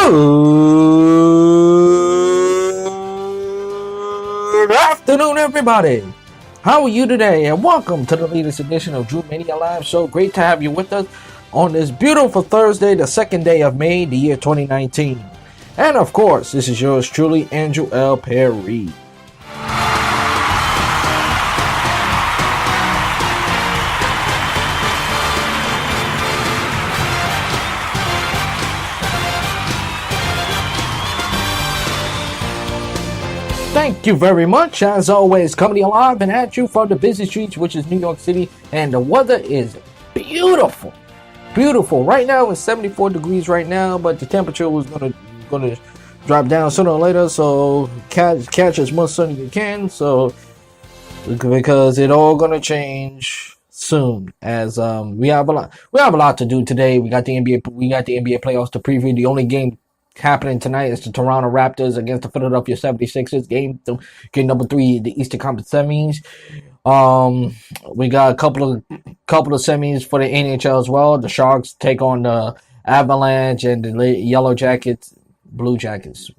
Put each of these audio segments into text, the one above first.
Good afternoon, everybody. How are you today? And welcome to the latest edition of Drew Mania Live Show. Great to have you with us on this beautiful Thursday, the 2nd day of May, the year 2019. And of course, this is yours truly, Andrew L. Perry. Thank you very much. As always, coming alive and at you from the busy streets, which is New York City, and the weather is beautiful. Beautiful. Right now it's 74 degrees right now, but the temperature was gonna drop down sooner or later, so catch as much sun as you can, so because it all gonna change soon. As we have a lot to do today. We got the NBA playoffs to preview. The only game happening tonight is the Toronto Raptors against the Philadelphia 76ers, game number 3, the Eastern Conference semis. We got a couple of semis for the NHL as well. The Sharks take on the Avalanche and the Blue Jackets.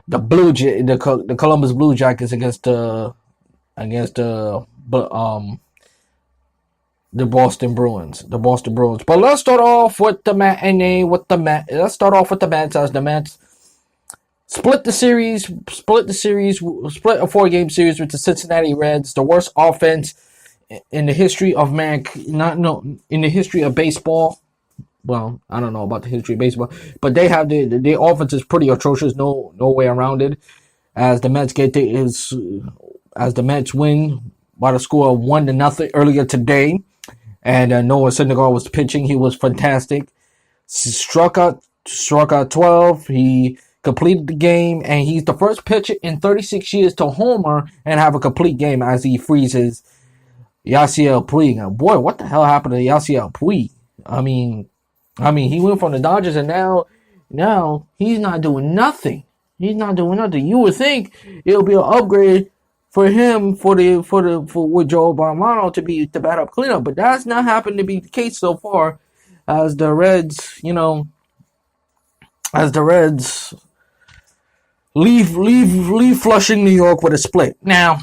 The Columbus Blue Jackets against the Boston Bruins. But let's start off with the matinee. Let's start off with the Mets, as the Mets split a 4-game series with the Cincinnati Reds, the worst offense in the history of in the history of baseball. Well, I don't know about the history of baseball, but they have their offense is pretty atrocious. No way around it. As the Mets win by the score of 1-0 earlier today. And Noah Syndergaard was pitching. He was fantastic. Struck out 12. He completed the game, and he's the first pitcher in 36 years to homer and have a complete game as he freezes Yasiel Puig. Boy, what the hell happened to Yasiel Puig? I mean, he went from the Dodgers, and now he's not doing nothing. You would think it'll be an upgrade for him with Joe Barmano to bat up cleanup, but that's not happened to be the case so far, as the Reds leave Flushing, New York with a split. Now,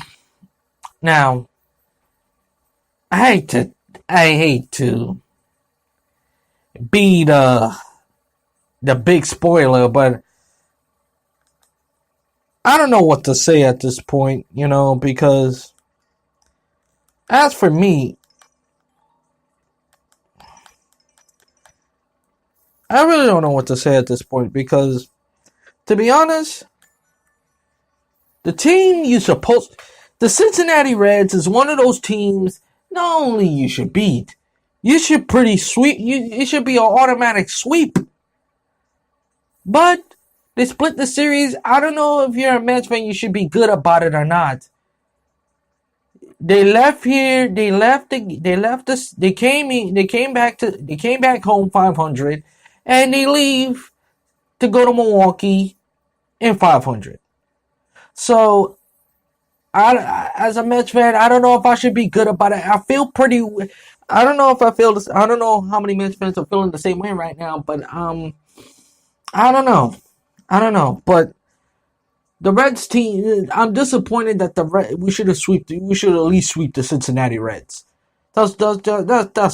I hate to be the big spoiler, but I don't know what to say at this point, because as for me, I really don't know what to say at this point, because to be honest, the Cincinnati Reds is one of those teams not only you should beat, you should sweep, it should be an automatic sweep. But they split the series. I don't know if you're a Mets fan, you should be good about it or not. They came back home 500, and they leave to go to Milwaukee in 500. So, as a Mets fan, I don't know if I should be good about it. I don't know how many Mets fans are feeling the same way right now, but I don't know, but the Reds team, I'm disappointed that we should at least sweep the Cincinnati Reds. That's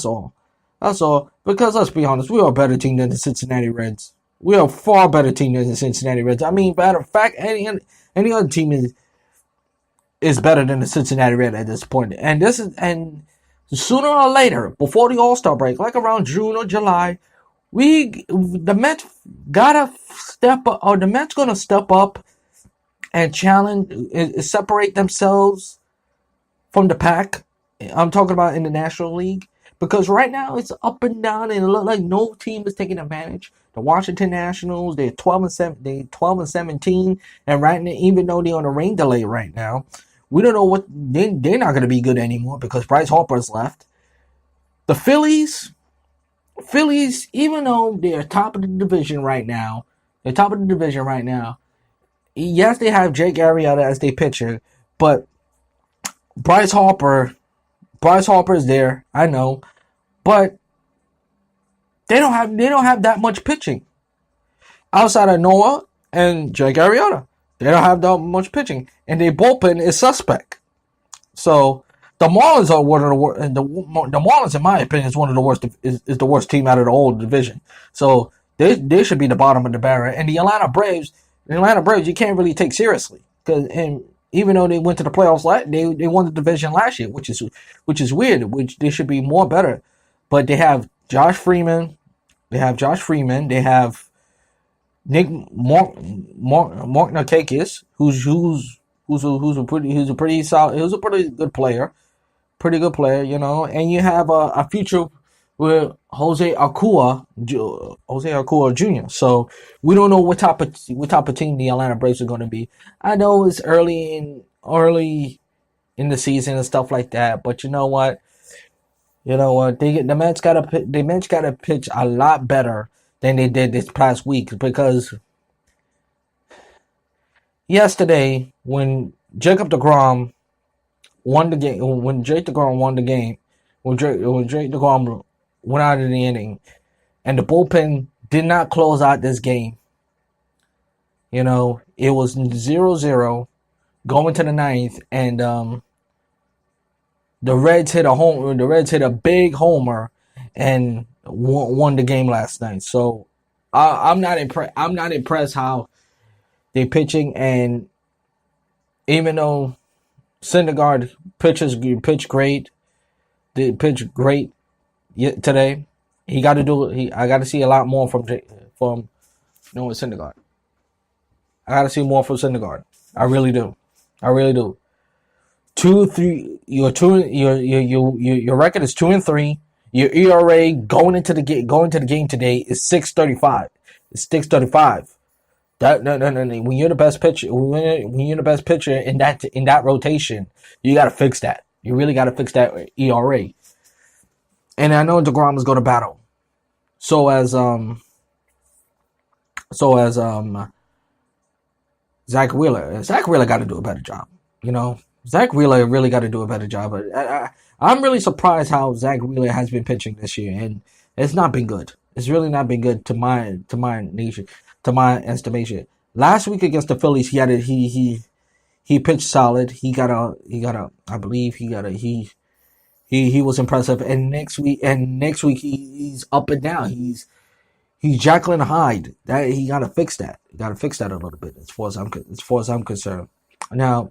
all. Because let's be honest, we are a better team than the Cincinnati Reds. We are a far better team than the Cincinnati Reds. I mean, matter of fact, any other team is better than the Cincinnati Reds at this point. And sooner or later, before the All-Star break, like around June or July, the Mets gotta step up, or the Mets gonna step up and challenge, separate themselves from the pack. I'm talking about in the National League, because right now it's up and down, and it looks like no team is taking advantage. The Washington Nationals, they're 12-17, and right now, even though they're on a rain delay right now, we don't know what they're not gonna be good anymore because Bryce Harper's left. The Phillies, even though they're top of the division right now, yes, they have Jake Arrieta as their pitcher, but Bryce Harper is there, I know, but they don't have that much pitching. outside of Noah and Jake Arrieta. They don't have that much pitching, and their bullpen is suspect. So the Marlins are one of the worst. The Marlins, in my opinion, is one of the worst. Is the worst team out of the whole division. So they should be the bottom of the barrel. And the Atlanta Braves, you can't really take seriously because even though they went to the playoffs, they won the division last year, which is weird. Which they should be more better, but they have Josh Freeman. They have Mark Narkakis, who's a pretty solid, who's a pretty good player, you know. And you have a future with Jose Acuna Jr. So we don't know what type of team the Atlanta Braves are going to be. I know it's early in the season and stuff like that, but you know what? The Mets gotta pitch a lot better than they did this past week, because yesterday when Jacob DeGrom won the game, when Jake DeGrom won the game, when Jake DeGrom went out of the inning, and the bullpen did not close out this game. You know, it was 0-0 going to the ninth, and the Reds hit a big homer and won the game last night. So I'm not impressed. I'm not impressed how they're pitching, and even though Syndergaard pitched great, did pitch great today, he got to do. I got to see a lot more from Noah Syndergaard. I got to see more from Syndergaard. I really do. 2-3. Your record is 2-3. Your ERA going into the game today is 6.35. It's 6.35. No. When you're the best pitcher, in that rotation, you got to fix that. You really got to fix that ERA. And I know DeGrom is going to battle. So as Zach Wheeler. Zach Wheeler got to do a better job. You know, Zach Wheeler really got to do a better job. I'm really surprised how Zach Wheeler has been pitching this year, and it's not been good. It's really not been good to my estimation. Last week against the Phillies, he pitched solid. He was impressive. And next week he's up and down. He's Jekyll and Hyde. That he got to fix that. You got to fix that a little bit as far as I'm concerned. Now,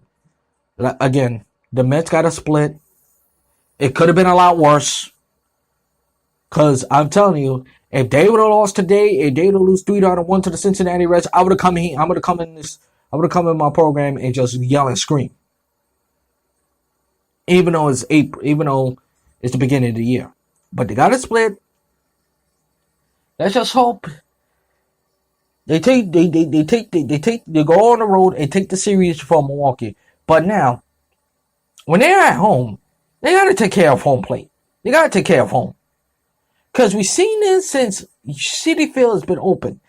again, the Mets got a split. It could have been a lot worse. Cause I'm telling you, if they would have lost today, if they would have lost 3-1 to the Cincinnati Reds, I would have come here. I would have come in my program and just yell and scream. Even though it's the beginning of the year, but they got a split. Let's just hope they go on the road and take the series from Milwaukee. But now, when they're at home, they got to take care of home plate. They got to take care of home. Because we've seen this since Citi Field has been open.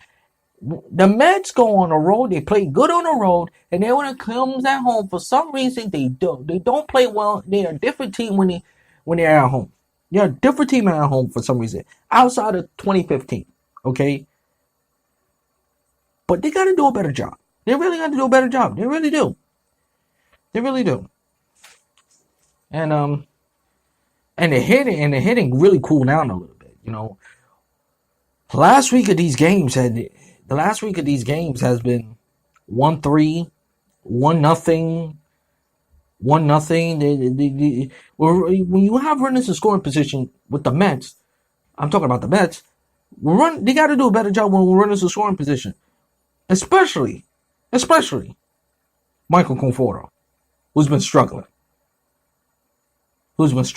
The Mets go on the road, they play good on the road, and then when it comes at home, for some reason, they don't play well. They're a different team when they're at home. They're a different team at home for some reason. Outside of 2015, okay? But they got to do a better job. They really got to do a better job. They really do. They really do. And the hitting really cooled down a little bit, you know. The last week of these games has been 1-3, 1-0, 1-0. When you have runners in scoring position with the Mets, I'm talking about the Mets. They got to do a better job when runners in scoring position, especially Michael Conforto, who's been struggling. When's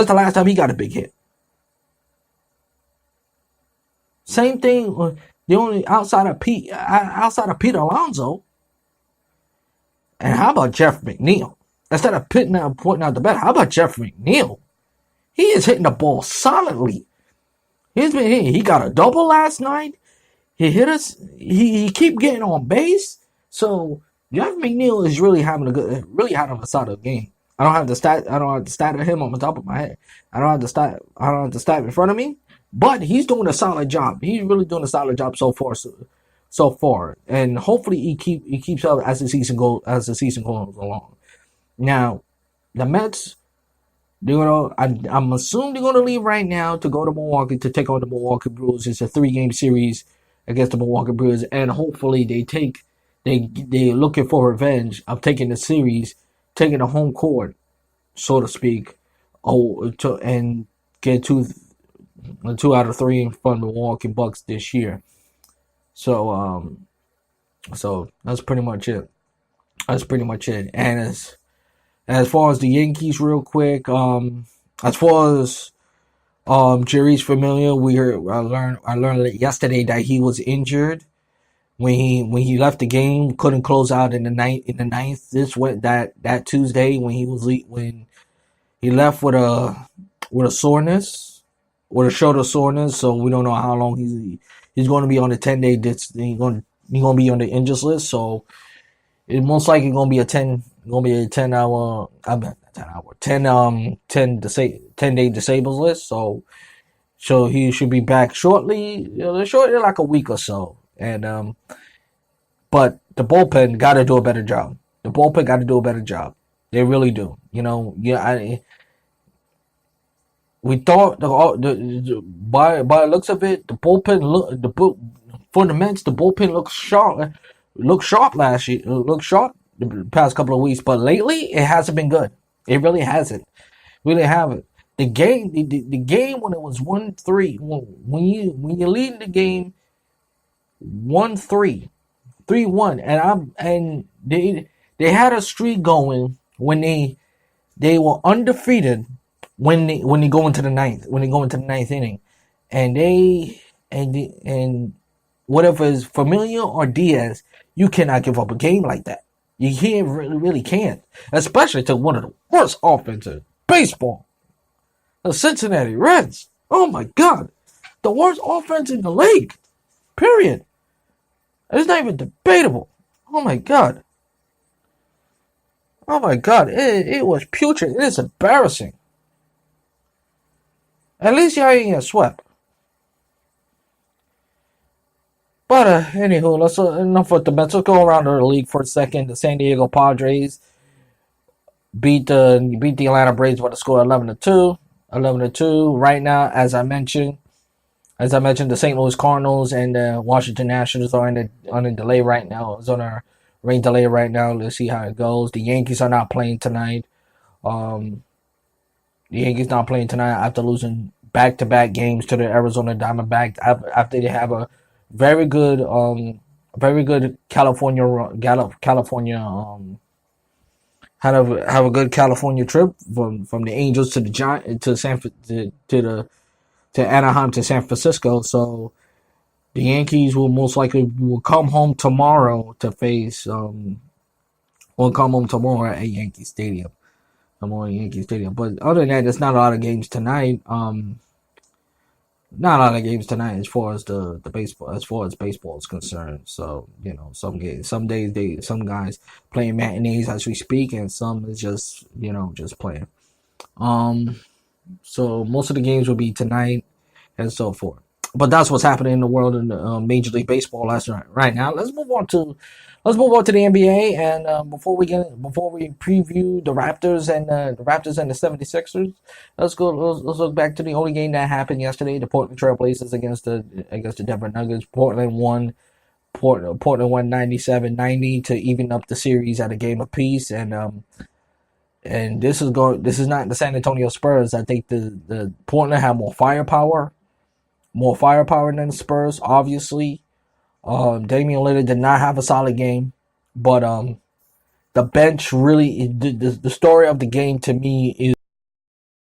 the last time he got a big hit? Same thing. The only outside of Pete Alonso. And how about Jeff McNeil? Instead of pointing out the bat, how about Jeff McNeil? He is hitting the ball solidly. He's been hitting. He got a double last night. He hit us. He keep getting on base. So Jeff McNeil is really having a solid game. I don't have the stat of him on the top of my head. I don't have the stat in front of me. But he's doing a solid job. He's really doing a solid job so far. so far, and hopefully he keeps up as the season goes along. Now, the Mets, I'm assuming they're gonna leave right now to go to Milwaukee to take on the Milwaukee Brewers. It's a 3-game series against the Milwaukee Brewers, and hopefully they're looking for revenge of taking the series, taking the home court, so to speak, and get two out of three in front of the Milwaukee Bucks this year. So that's pretty much it. That's pretty much it. And as far as the Yankees, real quick, as far as Jerry's Familia, I learned yesterday that he was injured when he left the game, couldn't close out in the ninth. This went that Tuesday when he left with a soreness, with a shoulder soreness. So we don't know how long he's going to be on the 10-day. He's going to be on the injured list. So it's most likely going to be a 10 hour. I mean, 10 hour 10 day disabled list. So he should be back shortly. Shortly, like a week or so. And but the bullpen got to do a better job. The bullpen got to do a better job. They really do. We thought by the looks of it, the bullpen for the Mets, the bullpen looks sharp. Looked sharp last year. Looked sharp the past couple of weeks, but lately it hasn't been good. It really hasn't. Really haven't. The game when it was 1-3, when you lead the game 1-3, 3-1, and they had a streak going when they were undefeated when they go into the ninth inning, and whatever is Familia or Diaz, you cannot give up a game like that. You can't really can't, especially to one of the worst offenses baseball, the Cincinnati Reds. Oh my God, the worst offense in the league. Period. It's not even debatable. Oh my God. Oh my God. It was putrid. It is embarrassing. At least y'all ain't get swept. But anywho, let's enough with the Mets. Let's go around the league for a second. The San Diego Padres beat the Atlanta Braves by the score 11-2. 11-2. Right now, as I mentioned, the St. Louis Cardinals and the Washington Nationals are on a delay right now. It's on a rain delay right now. Let's see how it goes. The Yankees are not playing tonight. The Yankees not playing tonight after losing back-to-back games to the Arizona Diamondbacks after they have a very good California had a good California trip from the Angels to the Giant to Anaheim to San Francisco. So the Yankees will come home tomorrow to face will come home tomorrow at Yankee Stadium. But other than that, there's not a lot of games tonight. Not a lot of games tonight as far as the baseball is concerned. So some days some guys playing matinees as we speak, and some is just playing. So most of the games will be tonight and so forth. But that's what's happening in the world in Major League Baseball right now. Let's move on to the NBA. And before we preview the Raptors and the 76ers, let's look back to the only game that happened yesterday: the Portland Trail Blazers against the Denver Nuggets. Portland won 97-90 to even up the series at a game apiece. And this is not the San Antonio Spurs. I think the Portland have more firepower than the Spurs, obviously. Damian Lillard did not have a solid game, but the bench really, the story of the game to me is